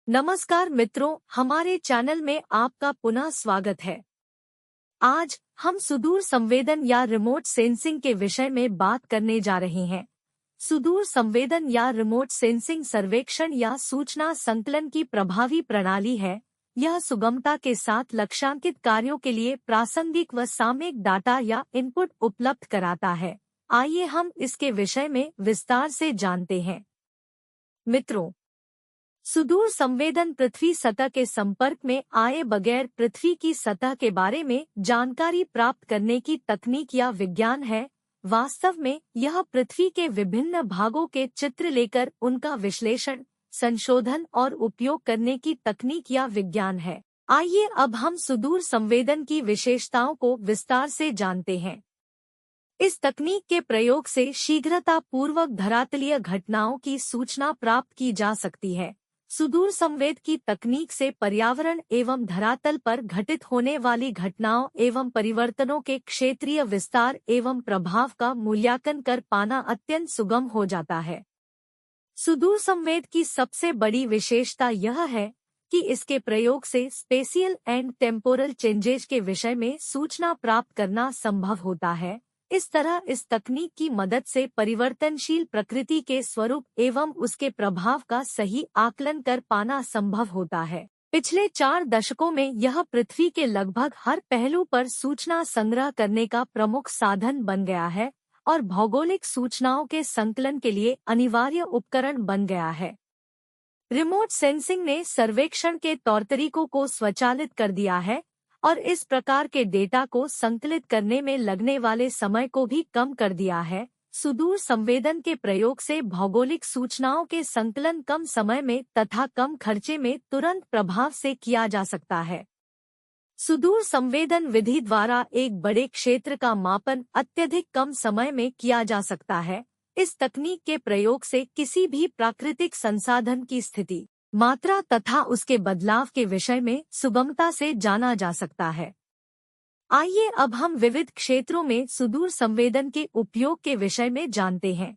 नमस्कार मित्रों, हमारे चैनल में आपका पुनः स्वागत है। आज हम सुदूर संवेदन या रिमोट सेंसिंग के विषय में बात करने जा रहे हैं। सुदूर संवेदन या रिमोट सेंसिंग सर्वेक्षण या सूचना संकलन की प्रभावी प्रणाली है। यह सुगमता के साथ लक्ष्यांकित कार्यों के लिए प्रासंगिक व सामयिक डाटा या इनपुट उपलब्ध कराता है। आइए हम इसके विषय में विस्तार से जानते हैं। मित्रों, सुदूर संवेदन पृथ्वी सतह के संपर्क में आए बगैर पृथ्वी की सतह के बारे में जानकारी प्राप्त करने की तकनीक या विज्ञान है। वास्तव में यह पृथ्वी के विभिन्न भागों के चित्र लेकर उनका विश्लेषण, संशोधन और उपयोग करने की तकनीक या विज्ञान है। आइए अब हम सुदूर संवेदन की विशेषताओं को विस्तार से जानते हैं। इस तकनीक के प्रयोग से शीघ्रतापूर्वक धरातलीय घटनाओं की सूचना प्राप्त की जा सकती है। सुदूर संवेद की तकनीक से पर्यावरण एवं धरातल पर घटित होने वाली घटनाओं एवं परिवर्तनों के क्षेत्रीय विस्तार एवं प्रभाव का मूल्यांकन कर पाना अत्यंत सुगम हो जाता है। सुदूर संवेद की सबसे बड़ी विशेषता यह है कि इसके प्रयोग से स्पेशियल एंड टेम्पोरल चेंजेज के विषय में सूचना प्राप्त करना संभव होता है। इस तरह इस तकनीक की मदद से परिवर्तनशील प्रकृति के स्वरूप एवं उसके प्रभाव का सही आकलन कर पाना संभव होता है। पिछले 4 दशकों में यह पृथ्वी के लगभग हर पहलू पर सूचना संग्रह करने का प्रमुख साधन बन गया है और भौगोलिक सूचनाओं के संकलन के लिए अनिवार्य उपकरण बन गया है। रिमोट सेंसिंग ने सर्वेक्षण के तौर तरीकों को स्वचालित कर दिया है और इस प्रकार के डेटा को संकलित करने में लगने वाले समय को भी कम कर दिया है। सुदूर संवेदन के प्रयोग से भौगोलिक सूचनाओं के संकलन कम समय में तथा कम खर्चे में तुरंत प्रभाव से किया जा सकता है। सुदूर संवेदन विधि द्वारा एक बड़े क्षेत्र का मापन अत्यधिक कम समय में किया जा सकता है। इस तकनीक के प्रयोग से किसी भी प्राकृतिक संसाधन की स्थिति, मात्रा तथा उसके बदलाव के विषय में सुगमता से जाना जा सकता है। आइए अब हम विविध क्षेत्रों में सुदूर संवेदन के उपयोग के विषय में जानते हैं।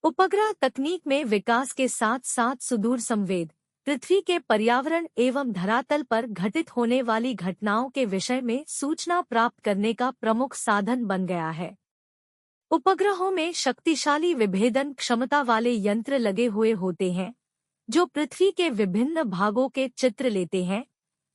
उपग्रह तकनीक में विकास के साथ साथ सुदूर संवेद पृथ्वी के पर्यावरण एवं धरातल पर घटित होने वाली घटनाओं के विषय में सूचना प्राप्त करने का प्रमुख साधन बन गया है। उपग्रहों में शक्तिशाली विभेदन क्षमता वाले यंत्र लगे हुए होते हैं जो पृथ्वी के विभिन्न भागों के चित्र लेते हैं।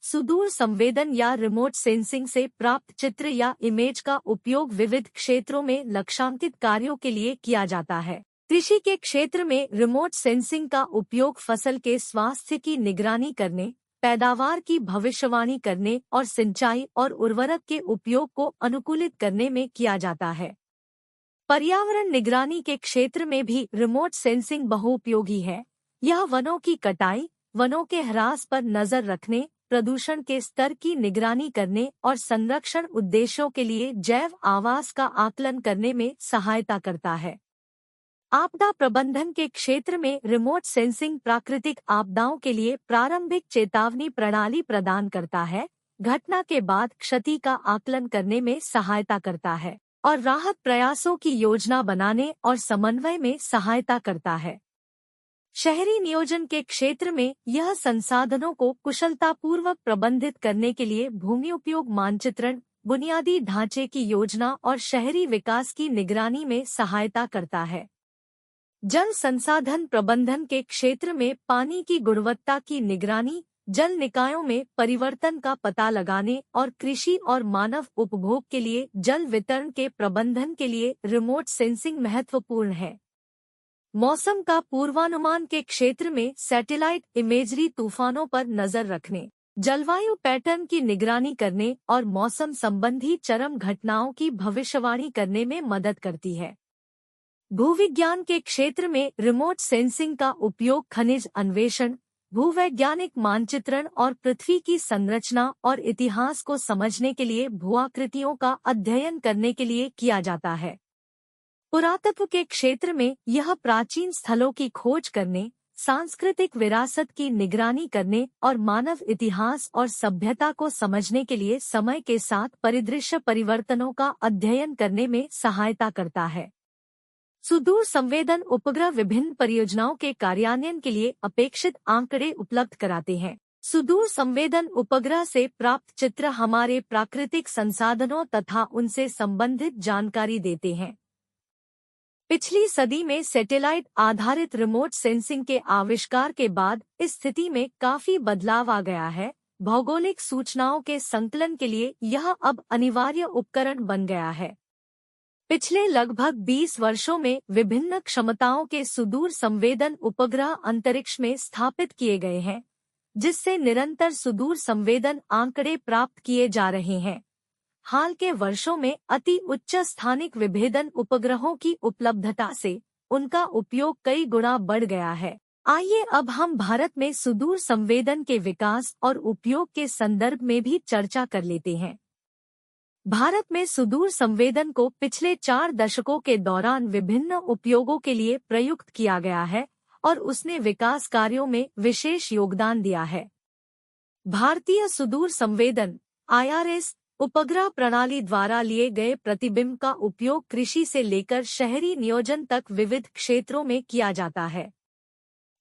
सुदूर संवेदन या रिमोट सेंसिंग से प्राप्त चित्र या इमेज का उपयोग विविध क्षेत्रों में लक्ष्यांकित कार्यों के लिए किया जाता है। कृषि के क्षेत्र में रिमोट सेंसिंग का उपयोग फसल के स्वास्थ्य की निगरानी करने, पैदावार की भविष्यवाणी करने और सिंचाई और उर्वरक के उपयोग को अनुकूलित करने में किया जाता है। पर्यावरण निगरानी के क्षेत्र में भी रिमोट सेंसिंग बहुउपयोगी है। यह वनों की कटाई, वनों के ह्रास पर नजर रखने, प्रदूषण के स्तर की निगरानी करने और संरक्षण उद्देश्यों के लिए जैव आवास का आकलन करने में सहायता करता है। आपदा प्रबंधन के क्षेत्र में रिमोट सेंसिंग प्राकृतिक आपदाओं के लिए प्रारंभिक चेतावनी प्रणाली प्रदान करता है, घटना के बाद क्षति का आकलन करने में सहायता करता है और राहत प्रयासों की योजना बनाने और समन्वय में सहायता करता है। शहरी नियोजन के क्षेत्र में यह संसाधनों को कुशलतापूर्वक प्रबंधित करने के लिए भूमि उपयोग मानचित्रण, बुनियादी ढांचे की योजना और शहरी विकास की निगरानी में सहायता करता है। जल संसाधन प्रबंधन के क्षेत्र में पानी की गुणवत्ता की निगरानी, जल निकायों में परिवर्तन का पता लगाने और कृषि और मानव उपभोग के लिए जल वितरण के प्रबंधन के लिए रिमोट सेंसिंग महत्वपूर्ण है। मौसम का पूर्वानुमान के क्षेत्र में सैटेलाइट इमेजरी तूफानों पर नजर रखने, जलवायु पैटर्न की निगरानी करने और मौसम संबंधी चरम घटनाओं की भविष्यवाणी करने में मदद करती है। भूविज्ञान के क्षेत्र में रिमोट सेंसिंग का उपयोग खनिज अन्वेषण, भूवैज्ञानिक मानचित्रण और पृथ्वी की संरचना और इतिहास को समझने के लिए भूआकृतियों का अध्ययन करने के लिए किया जाता है। पुरातत्व के क्षेत्र में यह प्राचीन स्थलों की खोज करने, सांस्कृतिक विरासत की निगरानी करने और मानव इतिहास और सभ्यता को समझने के लिए समय के साथ परिदृश्य परिवर्तनों का अध्ययन करने में सहायता करता है। सुदूर संवेदन उपग्रह विभिन्न परियोजनाओं के कार्यान्वयन के लिए अपेक्षित आंकड़े उपलब्ध कराते हैं। सुदूर संवेदन उपग्रह से प्राप्त चित्र हमारे प्राकृतिक संसाधनों तथा उनसे संबंधित जानकारी देते हैं। पिछली सदी में सैटेलाइट आधारित रिमोट सेंसिंग के आविष्कार के बाद इस स्थिति में काफी बदलाव आ गया है। भौगोलिक सूचनाओं के संकलन के लिए यह अब अनिवार्य उपकरण बन गया है। पिछले लगभग 20 वर्षों में विभिन्न क्षमताओं के सुदूर संवेदन उपग्रह अंतरिक्ष में स्थापित किए गए हैं, जिससे निरंतर सुदूर संवेदन आंकड़े प्राप्त किए जा रहे हैं। हाल के वर्षों में अति उच्च स्थानिक विभेदन उपग्रहों की उपलब्धता से उनका उपयोग कई गुना बढ़ गया है। आइए अब हम भारत में सुदूर संवेदन के विकास और उपयोग के संदर्भ में भी चर्चा कर लेते हैं। भारत में सुदूर संवेदन को पिछले 4 दशकों के दौरान विभिन्न उपयोगों के लिए प्रयुक्त किया गया है और उसने विकास कार्यों में विशेष योगदान दिया है। भारतीय सुदूर संवेदन IRS उपग्रह प्रणाली द्वारा लिए गए प्रतिबिंब का उपयोग कृषि से लेकर शहरी नियोजन तक विविध क्षेत्रों में किया जाता है।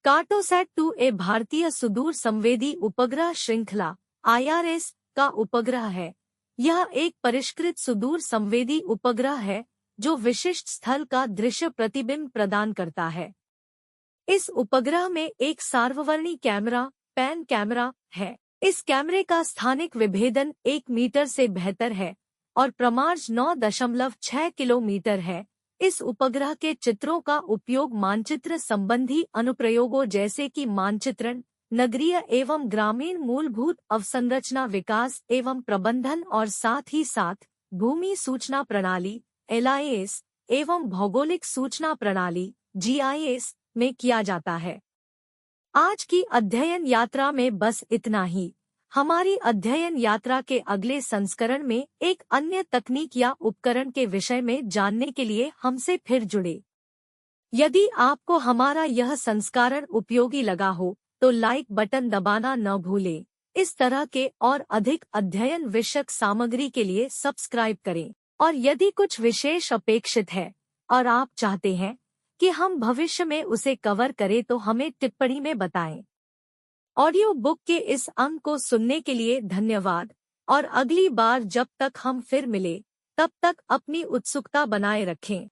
कार्टोसैट 2A भारतीय सुदूर संवेदी उपग्रह श्रृंखला IRS का उपग्रह है। यह एक परिष्कृत सुदूर संवेदी उपग्रह है जो विशिष्ट स्थल का दृश्य प्रतिबिंब प्रदान करता है। इस उपग्रह में एक सार्ववर्णी कैमरा पैन कैमरा है। इस कैमरे का स्थानिक विभेदन 1 मीटर से बेहतर है और प्रमार्ज 9.6 किलोमीटर है। इस उपग्रह के चित्रों का उपयोग मानचित्र संबंधी अनुप्रयोगों जैसे कि मानचित्रण, नगरीय एवं ग्रामीण मूलभूत अवसंरचना विकास एवं प्रबंधन और साथ ही साथ भूमि सूचना प्रणाली LIS एवं भौगोलिक सूचना प्रणाली GIS में किया जाता है। आज की अध्ययन यात्रा में बस इतना ही। हमारी अध्ययन यात्रा के अगले संस्करण में एक अन्य तकनीक या उपकरण के विषय में जानने के लिए हमसे फिर जुड़े। यदि आपको हमारा यह संस्करण उपयोगी लगा हो तो लाइक बटन दबाना न भूलें। इस तरह के और अधिक अध्ययन विषयक सामग्री के लिए सब्सक्राइब करें और यदि कुछ विशेष अपेक्षित है और आप चाहते हैं कि हम भविष्य में उसे कवर करें तो हमें टिप्पणी में बताएं। ऑडियो बुक के इस अंक को सुनने के लिए धन्यवाद और अगली बार जब तक हम फिर मिले तब तक अपनी उत्सुकता बनाए रखें।